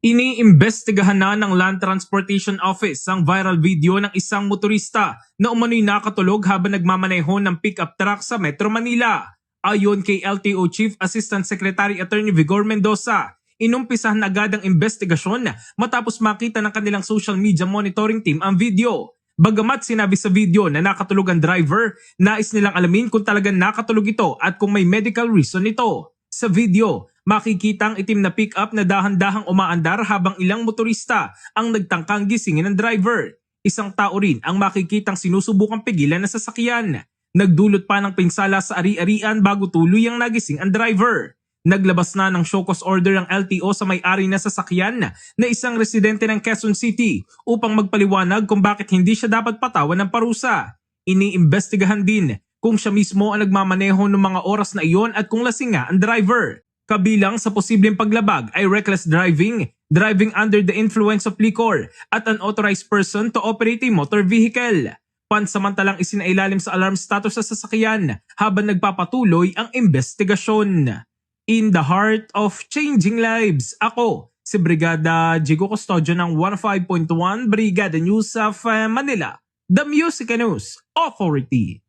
Iniimbestigahan na ng Land Transportation Office ang viral video ng isang motorista na umano'y nakatulog habang nagmamaneho ng pickup truck sa Metro Manila. Ayon kay LTO Chief Assistant Secretary Attorney Vigor Mendoza, inumpisahan na agad ang investigasyon matapos makita ng kanilang social media monitoring team ang video. Bagamat sinabi sa video na nakatulog ang driver, nais nilang alamin kung talagang nakatulog ito at kung may medical reason ito. Sa video, makikita ang itim na pick-up na dahan-dahang umaandar habang ilang motorista ang nagtangkang gisingin ng driver. Isang tao rin ang makikitang sinusubukang pigilan na sasakyan. Nagdulot pa ng pinsala sa ari-arian bago tuluyang nagising ang driver. Naglabas na ng show cause order ang LTO sa may-ari na sasakyan na isang residente ng Quezon City upang magpaliwanag kung bakit hindi siya dapat patawan ng parusa. Iniimbestigahan din kung siya mismo ang nagmamaneho ng mga oras na iyon at kung lasing nga ang driver. Kabilang sa posibleng paglabag ay reckless driving, driving under the influence of liquor, at unauthorized person to operate a motor vehicle. Pansamantalang isinailalim sa alarm status sa sasakyan habang nagpapatuloy ang investigasyon. In the heart of changing lives, ako si Brigada Jigo Custodio ng 105.1 Brigada News of Manila, the Music News Authority.